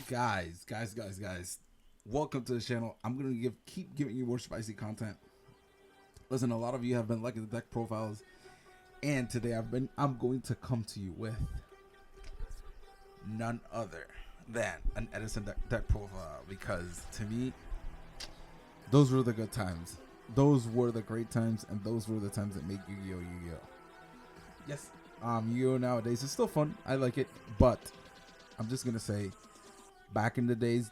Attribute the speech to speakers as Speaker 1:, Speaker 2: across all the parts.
Speaker 1: Guys, welcome to the channel. I'm gonna keep giving you more spicy content. Listen, a lot of you have been liking the deck profiles, and today I'm going to come to you with none other than an Edison deck profile, because to me, those were the good times. Those were the great times, and those were the times that make Yu-Gi-Oh! Yes, Yu-Gi-Oh! Nowadays is still fun. I like it, but I'm just gonna say, back in the days,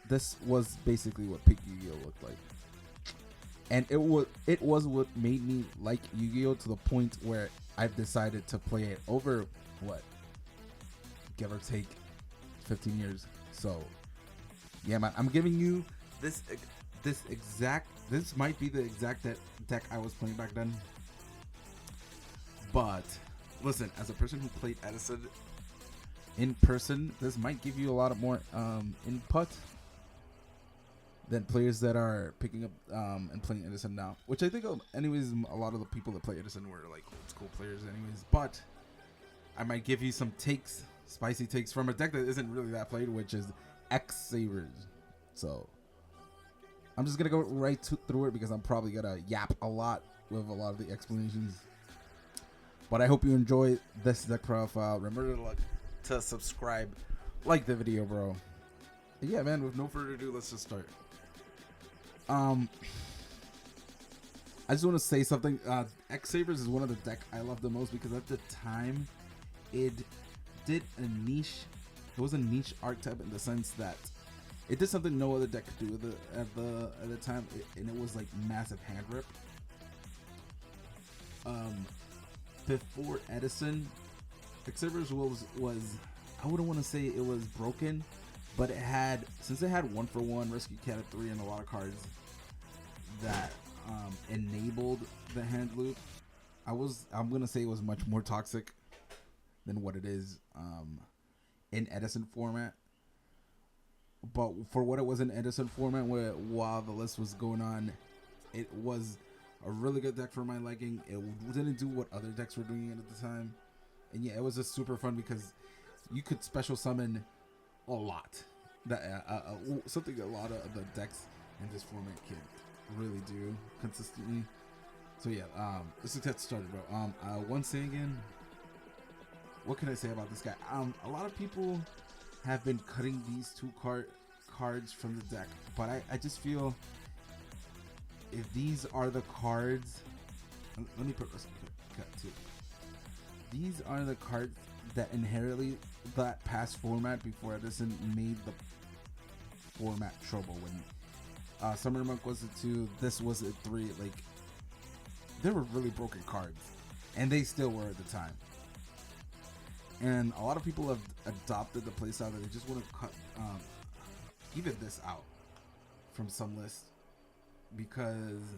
Speaker 1: this was basically what peak Yu-Gi-Oh! Looked like, and it was what made me like Yu-Gi-Oh! To the point where I've decided to play it over give or take 15 years. So yeah, man, I'm giving you this might be the exact deck I was playing back then. But listen, as a person who played Edison in person, this might give you a lot of more input than players that are picking up and playing Edison now, which I think anyways a lot of the people that play Edison were like old school players anyways. But I might give you some spicy takes from a deck that isn't really that played, which is X-Sabers. So I'm just gonna go right through it because I'm probably gonna yap a lot with a lot of the explanations. But I hope you enjoy this deck profile. Remember to subscribe, like the video, bro. And yeah, man, with no further ado, let's just start. I just want to say something. X-Sabers is one of the deck I love the most because at the time it did a niche. It was a niche archetype in the sense that it did something no other deck could do with it at the time, and it was like massive hand rip. Before Edison, X-Sabers was I wouldn't want to say it was broken, but since it had 1-for-1 Rescue Cat at 3 and a lot of cards that enabled the hand loop, I'm gonna say it was much more toxic than what it is in Edison format. But for what it was in Edison format, while the list was going on, it was a really good deck for my liking. It didn't do what other decks were doing at the time, and yeah, it was just super fun because you could special summon a lot. Something a lot of the decks in this format can really do consistently. So yeah, let's get started, bro. Once again, what can I say about this guy? A lot of people have been cutting these two cards from the deck, but I just feel if these are the cards, let me put this cut too. These are the cards that inherently that past format before Edison made the format trouble. When Summer Monk was a 2, this was a 3. Like, they were really broken cards, and they still were at the time. And a lot of people have adopted the playstyle that they just want to cut even this out from some lists because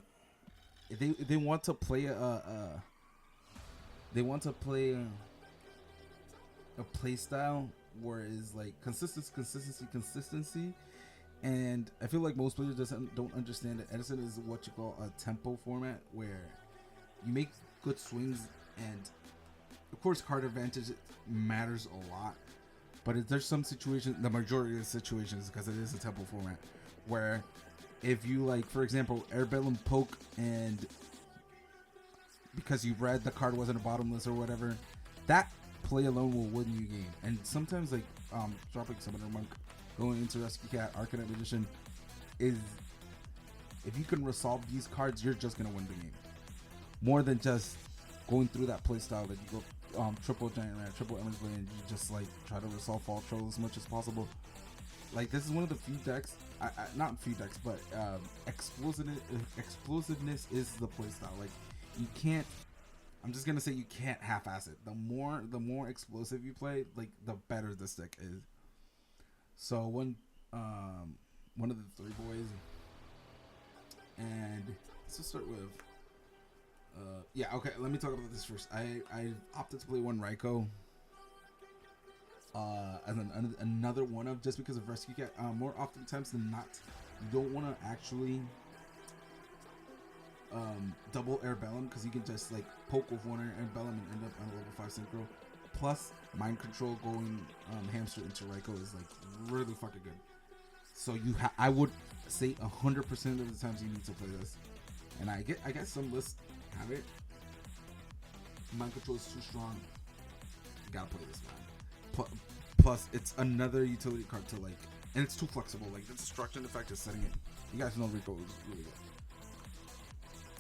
Speaker 1: they want to play a playstyle where it's like consistency, and I feel like most players don't understand that Edison is what you call a tempo format where you make good swings, and of course card advantage matters a lot, but there's some situations, the majority of the situations, because it is a tempo format, where if you, like, for example, Airbellum poke, and because you read the card wasn't a bottomless or whatever, that play alone will win you game. And sometimes, like, dropping Summoner Monk, going into Rescue Cat, Arcanite Magician, is, if you can resolve these cards, you're just gonna win the game. More than just going through that playstyle that you go triple Giant Rat, triple Emmer's Blade, and you just like try to resolve Fall Troll as much as possible. Like, this is one of the few decks, not few decks, but explosiveness is the playstyle. Like, you can't, I'm just gonna say you can't half-ass it. The more explosive you play, like, the better this deck is. So one of the 3 boys, and let's just start with yeah, okay, let me talk about this first. I opted to play one Raikou as another one of, just because of Rescue Cat. More oftentimes than not, you don't want to actually double Airbellum, because you can just like poke with one Airbellum and end up on a level 5 synchro. Plus mind control going hand hamster into Raikou is like really fucking good. So I would say 100% of the times you need to play this. And I guess some lists have it. Mind control is too strong. You gotta play this, man. Plus, it's another utility card to like, and it's too flexible. Like the destruction effect is setting it. You guys know Raikou is really good.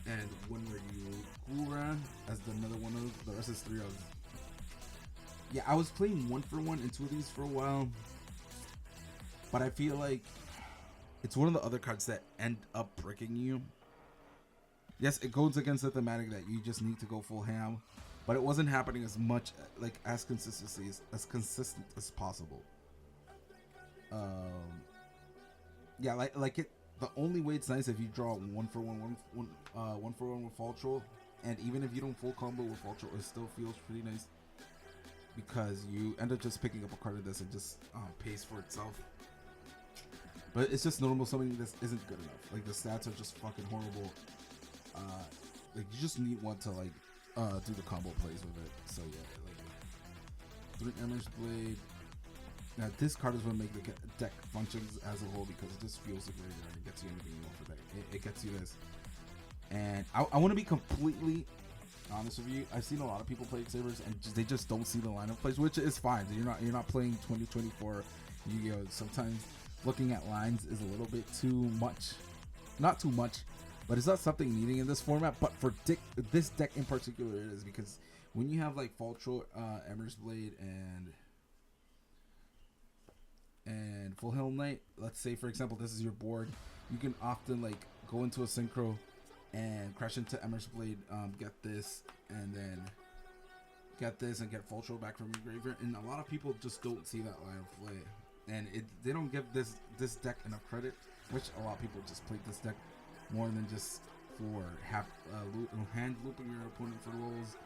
Speaker 1: And when were you Guran as another one of the rest is 3 of. Yeah, I was playing 1-for-1 and 2 of these for a while, but I feel like it's one of the other cards that end up bricking you. Yes, it goes against the thematic that you just need to go full ham, but it wasn't happening as much, like as consistent as possible. Yeah, like it. The only way it's nice if you draw 1-for-1 with Fall Troll, and even if you don't full combo with Fall Troll, it still feels pretty nice because you end up just picking up a card of this and just pays for itself. But it's just notable something this isn't good enough. Like the stats are just fucking horrible. Like you just need one to like do the combo plays with it. So yeah, like 3 Emmer's Blade. Now this card is what make the deck functions as a whole because it just feels the graveyard and it gets you anything you want for that. It gets you this. And I want to be completely honest with you. I've seen a lot of people play X-Sabers and they just don't see the lineup plays, which is fine. You're not playing 2024 Yu-Gi-Oh! Sometimes looking at lines is a little bit too much. Not too much, but it's not something needing in this format. But for this deck in particular, it is because when you have like Fall Troll, Emmer's Blade, and Full Helm Knight, let's say for example this is your board, you can often like go into a synchro and crash into Emmer's Blade, get this, and then get this and get Full Troll back from your graveyard. And a lot of people just don't see that line of play, and they don't give this deck enough credit, which a lot of people just play this deck more than just for hand looping your opponent for rolls.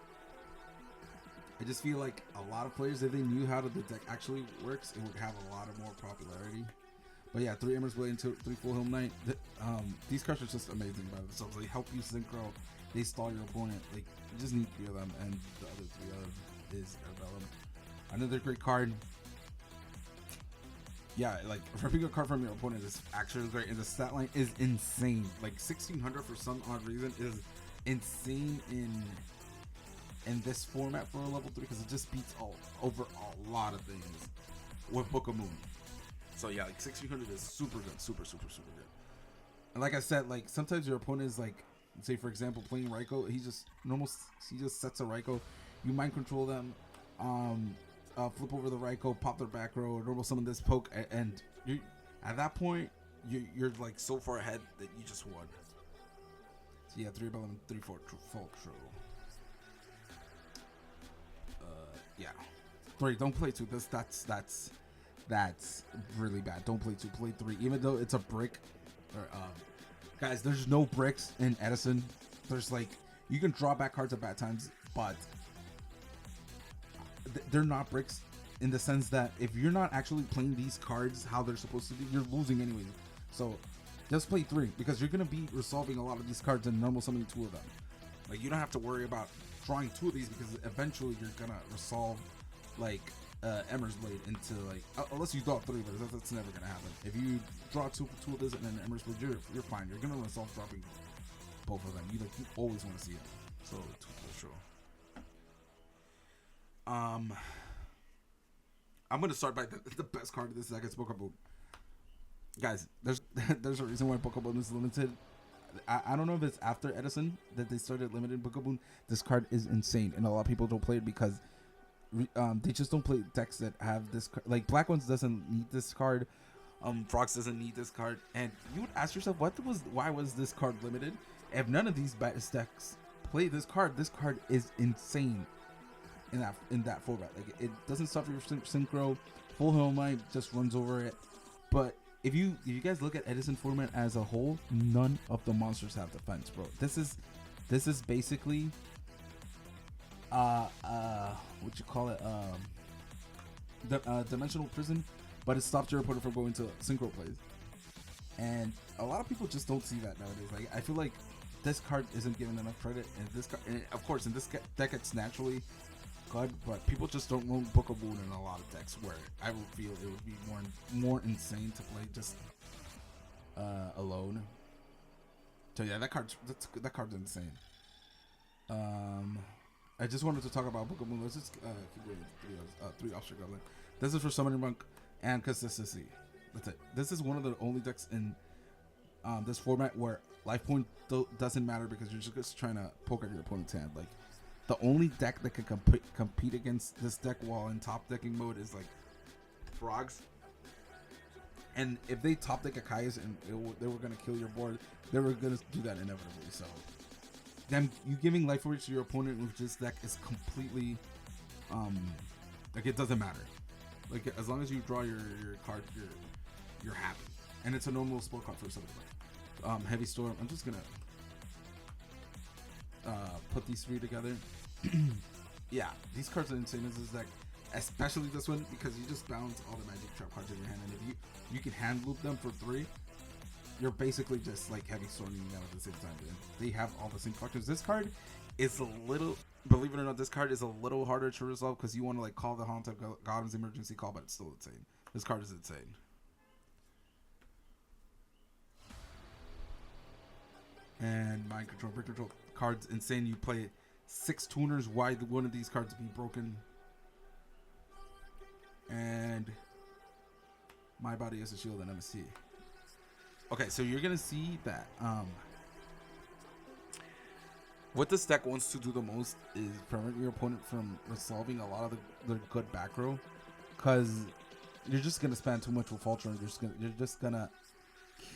Speaker 1: I just feel like a lot of players, if they knew how the deck actually works, it would have a lot of more popularity. But yeah, 3 Emmer's Blade and 3 Full Helm Knight. These cards are just amazing by themselves. They help you synchro. They stall your opponent. Like you just need 3 of them, and the other 3 of them is Arbellum. Another great card. Yeah, like ripping a card from your opponent is actually great, and the stat line is insane. Like 1600 for some odd reason is insane in this format for a level 3 because it just beats over a lot of things with Book of Moon. So yeah, like 1600 is super good, super good. And like I said, like sometimes your opponent is like, say for example playing Raikou, he just sets a Raikou, you mind control them, flip over the Raikou, pop their back row, normal summon this, poke, and you at that point you're like so far ahead that you just won. So yeah, 3 Arbellum, 3 Full Troll. Yeah, 3. Don't play 2. That's really bad. Don't play 2. Play 3. Even though it's a brick. Guys, there's no bricks in Edison. There's like you can draw back cards at bad times, but they're not bricks in the sense that if you're not actually playing these cards how they're supposed to be, you're losing anyway. So just play 3 because you're gonna be resolving a lot of these cards and normal summoning 2 of them. Like you don't have to worry about drawing 2 of these because eventually you're gonna resolve like Emmer's Blade into like unless you draw 3, but that's never gonna happen. If you draw two of this and then Emmer's Blade, you're fine. You're gonna resolve dropping both of them. You always want to see it. So 2 for sure. I'm gonna start by the best card of this deck. It's Pokemon. Guys, there's a reason why Pokemon is limited. I don't know if it's after Edison that they started limiting Pokemon. This card is insane, and a lot of people don't play it because they just don't play decks that have this card. Like Black Ones doesn't need this card. Frogs doesn't need this card, and you would ask yourself, why was this card limited? If none of these decks play this card is insane in that format. Like it doesn't suffer your synchro. Full Helm Knight just runs over it. But if you guys look at Edison format as a whole, none of the monsters have defense, bro. This is basically what you call it, the dimensional prison, but it stops your opponent from going to synchro plays. And a lot of people just don't see that nowadays. Like I feel like this card isn't given enough credit, and this card, and of course in this deck it's naturally good, but people just don't run Book of Moon in a lot of decks where I would feel it would be more insane to play just alone. So yeah, that card's insane. I just wanted to talk about Book of Moon. Let's just keep going. 3 Obstacle Goblin. This is for Summoning Monk and consistency. That's it. This is one of the only decks in this format where life point doesn't matter because you're just trying to poke at your opponent's hand. Like, the only deck that can compete against this deck while in top decking mode is like Frogs. And if they top deck a Kai's and they were gonna kill your board, they were gonna do that inevitably. So, them you giving life force to your opponent with this deck is completely like, it doesn't matter. Like, as long as you draw your card, you're happy. And it's a normal spell card for something like Heavy Storm. I'm just gonna put these 3 together. Yeah, these cards are insane in this deck, especially this one, because you just balance all the magic trap cards in your hand, and if you can hand loop them for 3, you're basically just like heavy storming them at the same time. And they have all the same functions. This card is a little, believe it or not, this card is a little harder to resolve because you want to like call the Haunted Golem's emergency call, but it's still insane. This card is insane. And mind control, brick control cards insane. You play 6 tuners. Why one of these cards be broken? And my body is a shield and MST. Okay, so you're gonna see that what this deck wants to do the most is prevent your opponent from resolving a lot of the good back row, because you're just gonna spend too much with Ultra. You're just gonna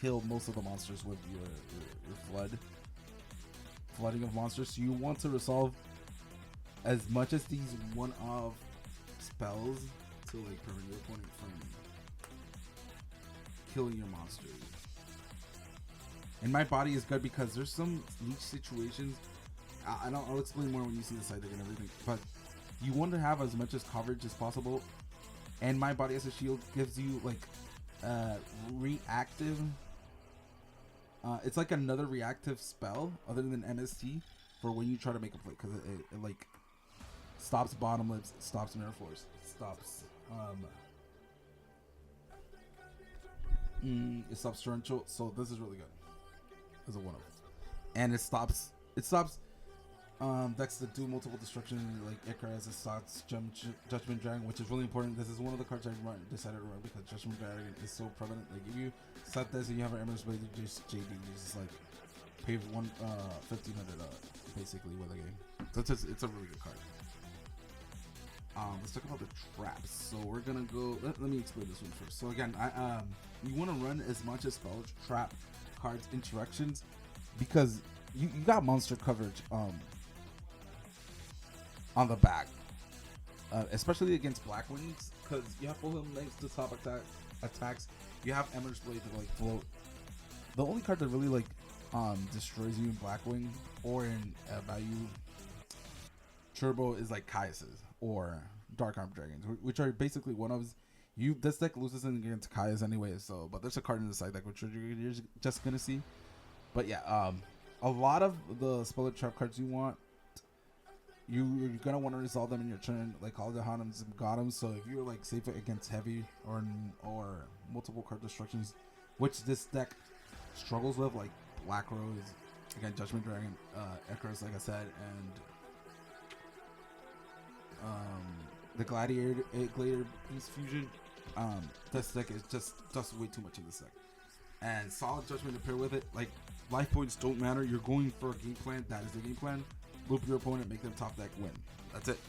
Speaker 1: kill most of the monsters with your flooding of monsters. So you want to resolve as much as these one-off spells to like prevent your opponent from killing your monsters. And my body is good because there's some niche situations. I'll explain more when you see the side deck and everything. But you want to have as much as coverage as possible. And my body as a shield gives you like reactive. It's like another reactive spell other than MST for when you try to make a play, because it like stops bottomless, stops mirror force, stops it stops torrential. So this is really good as a one-off, and it stops decks that do multiple destruction, like Icarus, it stops Judgment Dragon, which is really important. This is one of the cards I decided to run because Judgment Dragon is so prevalent. Like, if you set this and you have an Emerald Blade, you just JD, you just like pay 1500 basically with a game. So it's a really good card. Let's talk about the traps. So we're gonna go. Let me explain this one first. So again, you want to run as much as spell trap cards interactions, because you got monster coverage on the back, especially against Black Wings, because you have full length to top attacks. You have Emerald's Blade to like float. The only card that really like destroys you in Blackwing or in Bayou Turbo is like Caius's or Dark Arm Dragons, which are basically one of you. This deck loses against Caius anyway, so but there's a card in the side deck which you're just gonna see. But yeah, a lot of the spell trap cards you want, you're gonna want to resolve them in your turn, like all the Hanums and Gothams. So if you're like safe against heavy or multiple card destructions, which this deck struggles with, like Black Rose, again Judgment Dragon, Icarus, like I said, and the Gladiator Beast Fusion, this deck is just does way too much in this deck. And Solid Judgment to pair with it, like life points don't matter. You're going for a game plan. That is the game plan. Loop your opponent, make them top deck, win. That's it.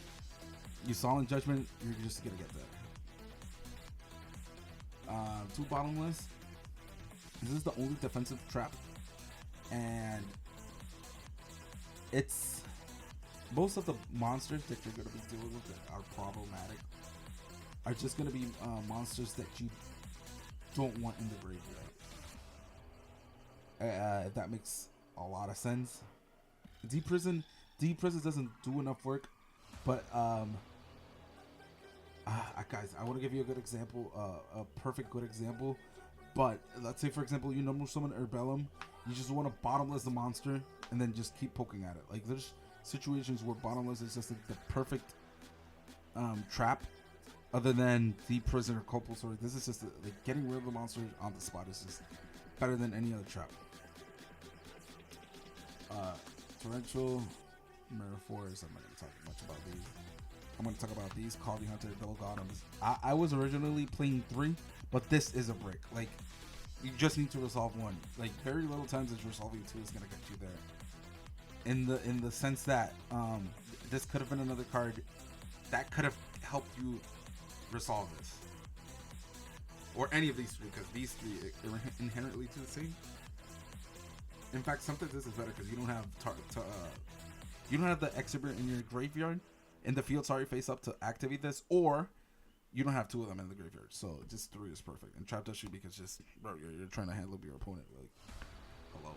Speaker 1: You Solid Judgment, you're just gonna get that. 2 bottomless. This is the only defensive trap, and it's most of the monsters that you're gonna be dealing with that are problematic are just gonna be monsters that you don't want in the graveyard. If that makes a lot of sense. Deep Prison doesn't do enough work, but guys, I want to give you a good example, a perfect good example. But let's say, for example, you number summon Herbellum, you just want to bottomless the monster and then just keep poking at it. Like, there's situations where bottomless is just like the perfect trap other than Deep Prison or Compulsory. This is just like getting rid of the monster on the spot is just better than any other trap. Torrential, Mirror Force. I'm not going to talk much about these. I'm going to talk about these. Calling Hunter, Double Golems. I was originally playing 3, but this is a brick. Like, you just need to resolve 1. Like, very little times is resolving 2 is going to get you there. In the sense that this could have been another card that could have helped you resolve this. Or any of these 3, because these 3 are inherently to the same. In fact, sometimes this is better because you don't have you don't have the X-Saber in your graveyard in the field. Sorry, face up to activate this, or you don't have 2 of them in the graveyard. So just 3 is perfect. And trap does you because just bro, you're trying to handle your opponent. Like, hello.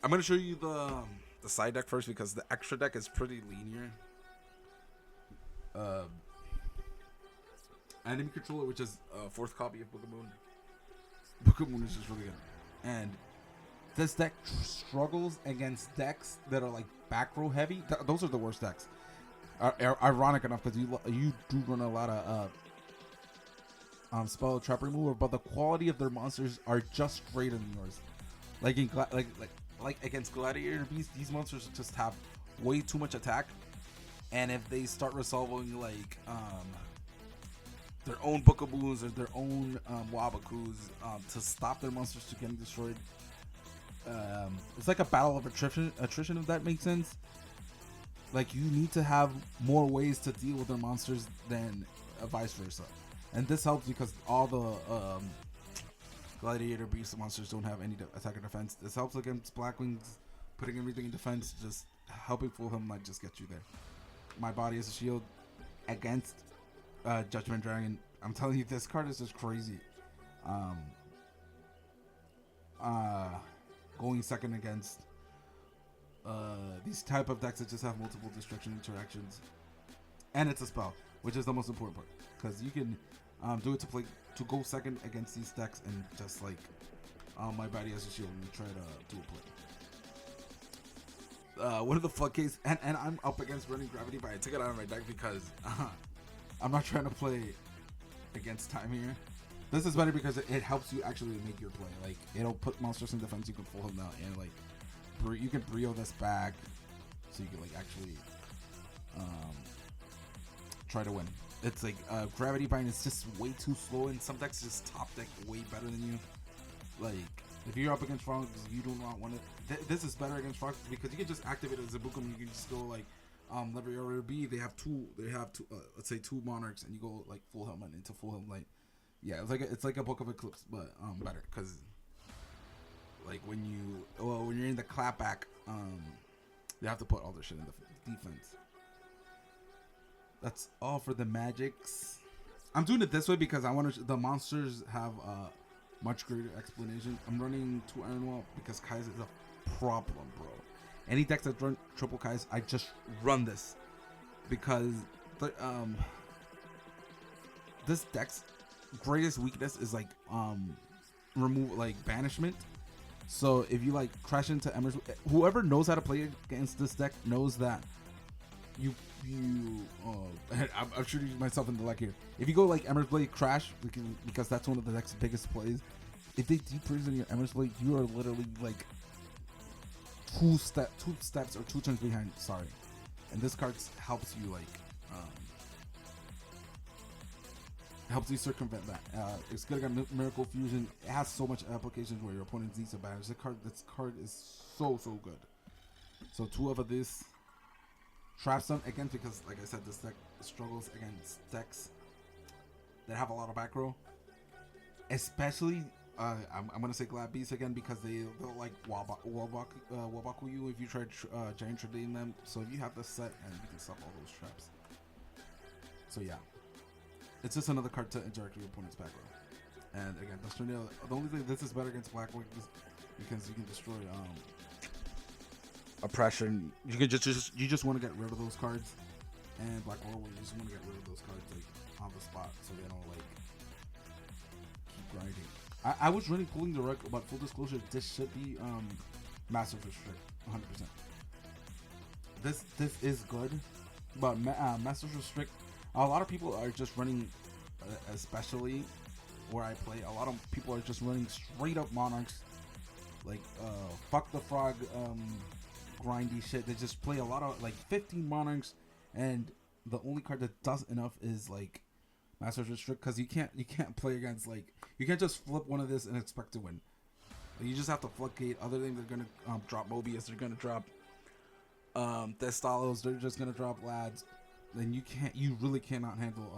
Speaker 1: I'm gonna show you the side deck first because the extra deck is pretty linear. Enemy Controller, which is a 4th copy of Book of Moon. Book of Moon is just really good, and this deck struggles against decks that are like back row heavy. Those are the worst decks. Ironic enough, because you do run a lot of spell trap remover, but the quality of their monsters are just greater than yours. Like in like against Gladiator Beast, these monsters just have way too much attack, and if they start resolving like their own Book of Moons or their own Wabakus to stop their monsters to getting destroyed. It's like a battle of attrition, if that makes sense. Like, you need to have more ways to deal with their monsters than vice versa. And this helps because all the Gladiator Beast monsters don't have any attack or defense. This helps against Blackwings, putting everything in defense, just helping fool him might just get you there. My Body as a Shield against Judgment Dragon. I'm telling you, this card is just crazy. Going second against these type of decks that just have multiple destruction interactions, and it's a spell, which is the most important part, because you can do it to go second against these decks and just like My Body as a Shield when you try to do a play. One of the floodgates, and I'm up against Running Gravity, but I took it out of my deck because I'm not trying to play against time here. This is better because it helps you actually make your play. Like, it'll put monsters in defense, you can pull them out, and like you can brio this back so you can like actually try to win. It's like Gravity Bind is just way too slow, and some decks just top deck way better than you. Like, if you're up against frogs, you do not want it. This is better against frogs because you can just activate it as a Bookum. You can just go like level or B. They have two. Let's say 2 monarchs, and you go like full helmet into full helmet. Yeah, it's like a Book of Eclipse, but better because like when you're in the clapback, you have to put all their shit in the defense. That's all for the magics. I'm doing it this way because I want the monsters have much greater explanation. I'm running 2 Iron Wall because Kai's is a problem, bro. Any decks that run triple Kai's, I just run this because this deck's greatest weakness is like remove like banishment. So if you like crash into Embers, whoever knows how to play against this deck knows that I'm shooting myself in the leg here. If you go like Embers Blade crash, because that's one of the deck's biggest plays. If they deep freeze in your Embers Blade, you are literally like two steps or 2 turns behind. Sorry, and this card helps you like helps you circumvent that. It's good against Miracle Fusion. It has so much applications where your opponent needs to banish. This card is so good. So 2 of this. Trap Stun again because, like I said, this deck struggles against decks that have a lot of back row. Especially, I'm gonna say Glad Beasts again because they'll like Wabaku you if you try Giant Trading them. So if you have this set, and you can stop all those traps. So yeah, it's just another card to interact with your opponent's back row. And again, the only thing this is better against Blackwing is because you can destroy Oppression. You just want to get rid of those cards, and Black Warrior, you just want to get rid of those cards like on the spot so they don't like keep grinding. I was really pulling the wreck, but full disclosure, this should be massive restrict 100%. This is good, But Masters Restrict, a lot of people are just running, especially where I play. A lot of people are just running straight up Monarchs, like fuck the frog, grindy shit. They just play a lot of like 15 Monarchs, and the only card that does enough is like Masters Restrict, because you can't play against, like, you can't just flip one of this and expect to win. You just have to floodgate. Other things, they're gonna drop Mobius, they're gonna drop Thestalos, they're just gonna drop Lads. Then you really cannot handle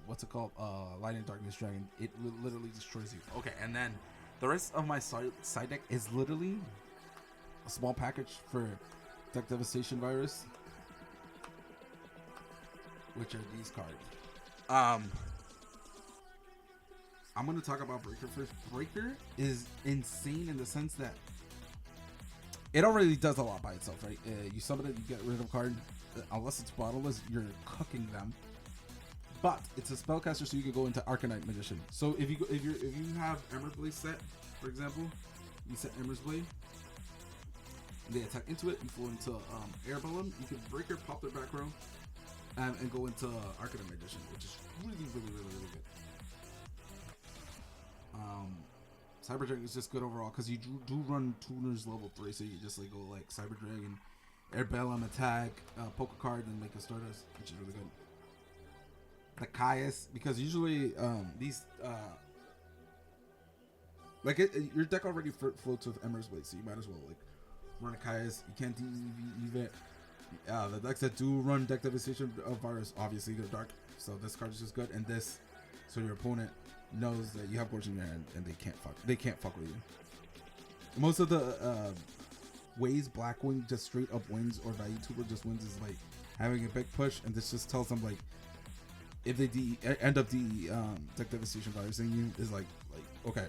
Speaker 1: what's it called, Light and Darkness Dragon. It literally destroys you. Okay, and then the rest of my side deck is literally a small package for Deck Devastation Virus, which are these cards. I'm gonna talk about Breaker first. Breaker is insane in the sense that it already does a lot by itself, right? You summon it, you get rid of a card. Unless it's bottleless, you're cooking them. But it's a spellcaster, so you can go into Arcanite Magician. So if you have Ember's Blade set, for example, you set Ember's Blade, they attack into it, you flow into Air Bellum, you can Breaker, pop their back row, and go into Arcanite Magician, which is really good. Cyber Dragon is just good overall because you do run tuners level 3, so you just like go like Cyber Dragon, Air Bellum, attack, poke a card, and make a Stardust, which is really good. The Caius, because usually these your deck already floats with Ember's Blade, so you might as well like run a Caius. You can't DEV it. The decks that do run Deck Devastation Virus, obviously they're dark, so this card is just good, and this, so your opponent knows that you have Gorge in your hand and they can't fuck with you. Most of the ways Blackwing just straight up wins, or Value Tuber just wins, is like having a big push, and this just tells them like if they end up Deck Devastation Virusing you, is like okay,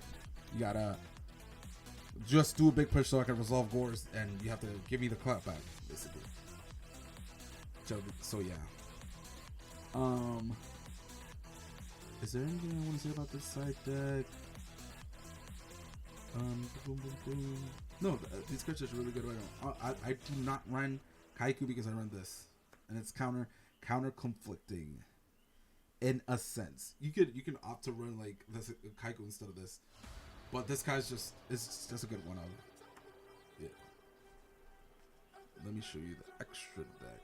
Speaker 1: you gotta just do a big push so I can resolve Gores, and you have to give me the clap back, basically. So yeah. Is there anything I want to say about this side deck? No, these cards are really good right now. I do not run Kaiku because I run this, and it's counter conflicting. In a sense, you can opt to run like this Kaiku instead of this, but this guy's just a good one out. Yeah. Let me show you the extra deck.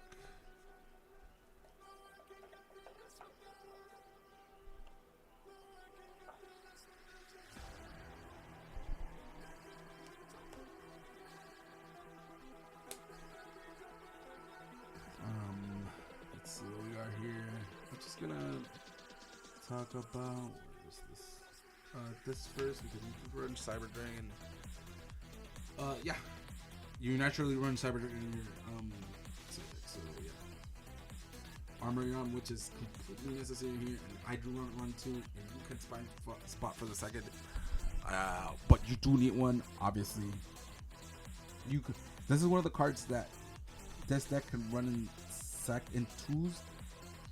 Speaker 1: Let's see what we got here. I'm just gonna talk about, where is this? This first, because you can run Cyber Dragon. Yeah, you naturally run Cyber Dragon in your so yeah. Armorion, which is completely necessary here, and I do run two, and you can spot for the second. But you do need one, obviously. This is one of the cards that this deck can run in twos,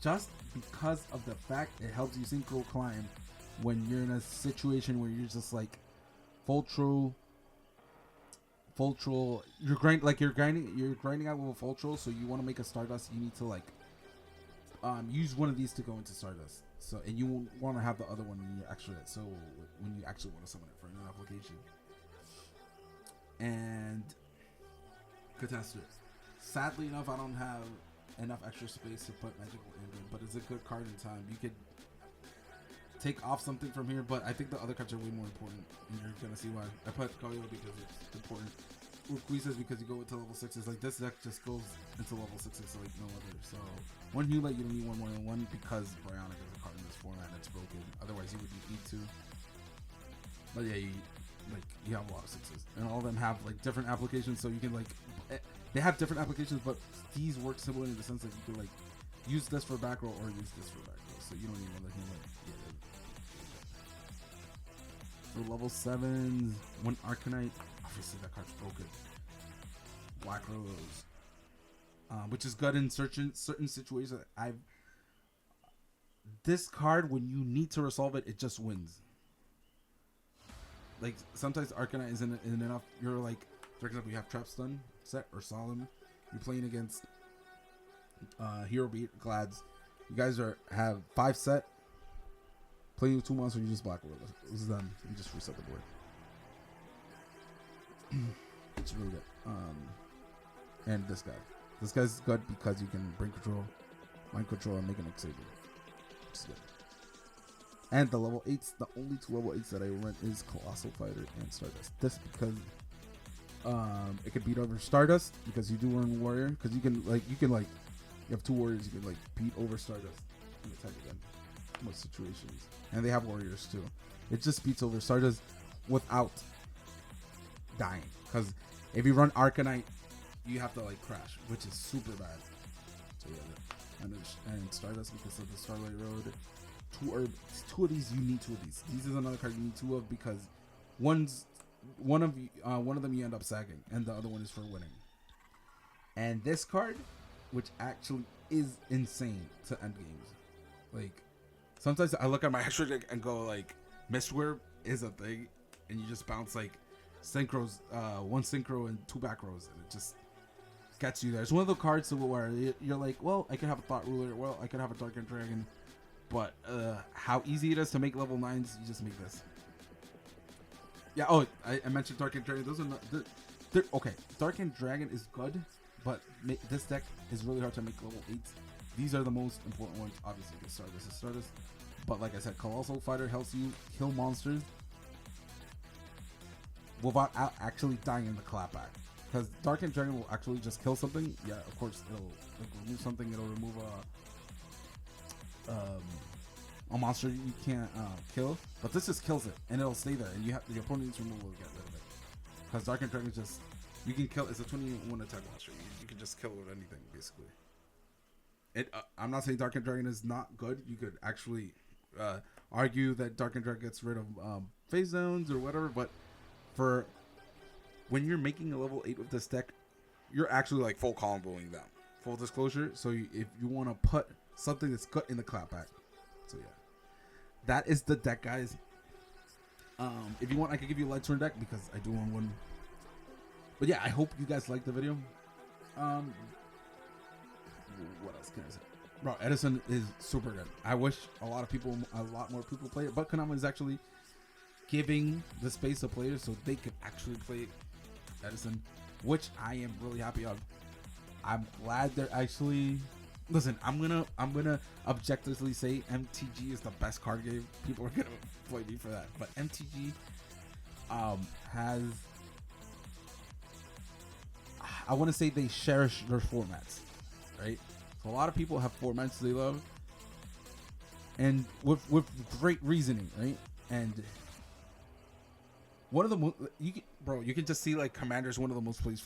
Speaker 1: just because of the fact it helps you synchro climb when you're in a situation where you're just like full troll. You're grinding out with a full troll, so you want to make a Stardust. You need to like use one of these to go into Stardust. So, and you want to have the other one when you actually want to summon it for an application. And Catastrophe. Sadly enough, I don't have enough extra space to put Magical Ambient, but it's a good card in time. You could take off something from here, but I think the other cards are way more important, and you're gonna see why. I put Koyo because it's important. Urquiza because you go into level 6s. Like, this deck just goes into level 6s like no other. So one Hewlett, you don't need one more than one, because Bionic is a card in this format and it's broken. Otherwise you would need two. But yeah, you have a lot of 6s, and all of them have like different applications, so you can like they have different applications, but these work similarly in the sense that you can like use this for back row or use this for back row, so you don't even want to Hewlett. For level 7s, one Arcanite, obviously that card's broken. Black Rose, which is good in certain situations. This card, when you need to resolve it, it just wins. Like, sometimes Arcanite isn't enough. You're like, for example, you have Trap Stun set or Solemn. You're playing against Hero Beat, Glads. You guys have 5 set. Play with 2 monsters, you just block with it. This is them. You just reset the board. It's really good. And this guy. This guy's good because you can bring control, mind control, and make an X-Saber. Which is good. And the level 8s, the only 2 level 8s that I run is Colossal Fighter and Stardust. This because it can beat over Stardust because you do run Warrior. Because you have 2 Warriors, you can beat over Stardust and attack again. Most situations, and they have Warriors too. It just beats over Stardust without dying, because if you run Arcanite, you have to crash, which is super bad. So yeah, and Stardust, because of the Starlight Road, 2 of these, you need 2 of these. These is another card you need 2 of, because one of them you end up sagging, and the other one is for winning. And this card, which actually is insane to end games, sometimes I look at my extra deck and go Mistwhirl is a thing, and you just bounce synchros, 1 synchro and 2 back rows, and it just gets you there. It's one of the cards where you're well, I could have a Thought Ruler, well, I could have a Dark and Dragon, but how easy it is to make level 9s, you just make this. Yeah, I mentioned Dark and Dragon. Those are not, they're okay. Dark and Dragon is good, but this deck is really hard to make level 8s. These are the most important ones. Obviously, the Stardust is Stardust. But like I said, Colossal Fighter helps you kill monsters without actually dying in the clapback. Because Dark and Dragon will actually just kill something. Yeah, of course, it'll remove something. It'll remove a monster you can't kill. But this just kills it, and it'll stay there. And your opponent's removal will get rid of it. Because Dark and Dragon just, you can kill. It's a 21 attack monster. You can just kill it with anything, basically. I'm not saying Dark and Dragon is not good. You could actually argue that Dark and Dragon gets rid of phase zones or whatever, but for when you're making a level 8 with this deck, you're actually full comboing them. Full disclosure. So if you want to put something that's good in the clapback. So yeah, that is the deck, guys. If you want, I could give you a light turn deck because I do own one. But yeah, I hope you guys liked the video. What else can I say? Bro, Edison is super good. I wish a lot more people play it, but Konami is actually giving the space to players so they could actually play Edison, which I am really happy of. I'm glad they're actually. Listen, I'm gonna objectively say MTG is the best card game. People are gonna play me for that, but MTG has. I want to say they cherish their formats, right? So a lot of people have formats they love, and with great reasoning, right? And one of the you can just see Commander is one of the most played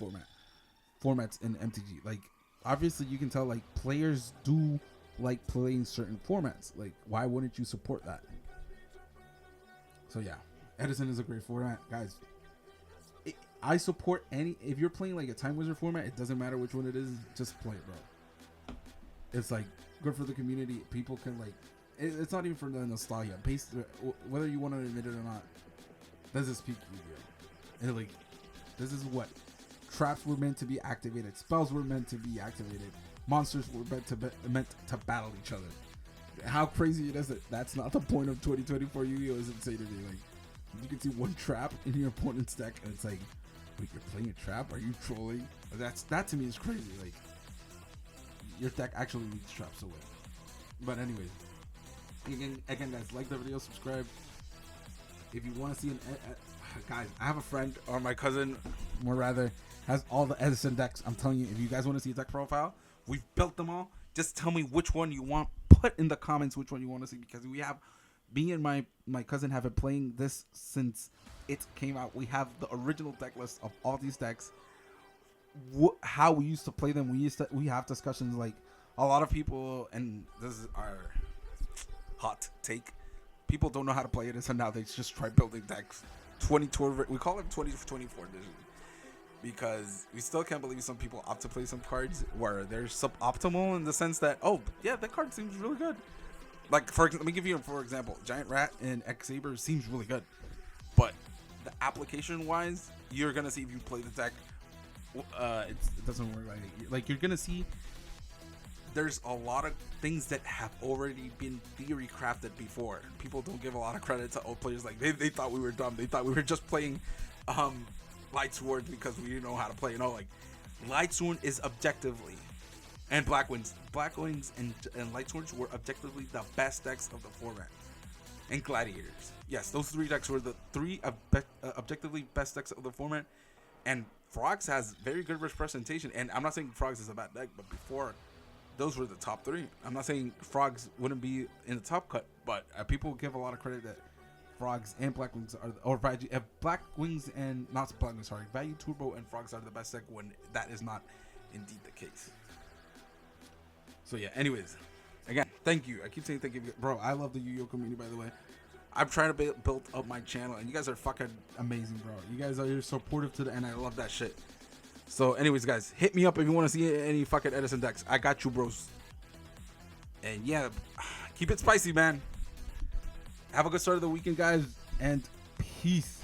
Speaker 1: formats in MTG. Obviously you can tell players do like playing certain formats. Why wouldn't you support that? So yeah, Edison is a great format, guys. I support any. If you're playing a Time Wizard format, it doesn't matter which one it is. Just play it, bro. It's good for the community. People can it's not even for the nostalgia. Whether you want to admit it or not, this is peak Yu-Gi-Oh. And this is what traps were meant to be activated. Spells were meant to be activated. Monsters were meant to battle each other. How crazy it is that that's not the point of 2024 Yu-Gi-Oh! Is insane to me. You can see one trap in your opponent's deck, and it's wait, you're playing a trap? Are you trolling? That to me is crazy. Your deck actually leads traps away. But anyways, again, guys, like the video, subscribe. If you want to see guys, I have a friend, or my cousin, more rather, has all the Edison decks. I'm telling you, if you guys want to see a deck profile, we've built them all. Just tell me which one you want. Put in the comments which one you want to see, because we have, me and my cousin have been playing this since it came out. We have the original deck list of all these decks. How we used to play them. We have discussions. A lot of people, and this is our hot take, people don't know how to play it, so now they just try building decks. We call it 2024 edition, because we still can't believe some people opt to play some cards where they're suboptimal in the sense that, oh yeah, that card seems really good. Let me give you for example, Giant Rat and X-Saber seems really good, but the application wise, you're gonna see if you play the deck, it doesn't work you're gonna see
Speaker 2: there's a lot of things that have already been theory crafted before. People don't give a lot of credit to old players. Like they thought we were dumb. They thought we were just playing Light Sword because we didn't know how to play. You know, like Light Sword is objectively, and Black Wings and Light Swords were objectively the best decks of the format. And Gladiators, yes, those three decks were the three objectively best decks of the format. And Frogs has very good representation. And I'm not saying Frogs is a bad deck, but before, those were the top three. I'm not saying Frogs wouldn't be in the top cut, but people give a lot of credit that Frogs and Black Wings are, or Black Wings and not Black Wings, sorry, Value Turbo and Frogs are the best deck when that is not indeed the case. So yeah, anyways, again, thank you. I keep saying thank you, bro. I love the Yu-Gi-Oh community, by the way. I'm trying to build up my channel, and you guys are fucking amazing, bro. You guys are supportive to the end. I love that shit. So, anyways, guys, hit me up if you want to see any fucking Edison decks. I got you, bros. And yeah, keep it spicy, man. Have a good start of the weekend, guys, and peace.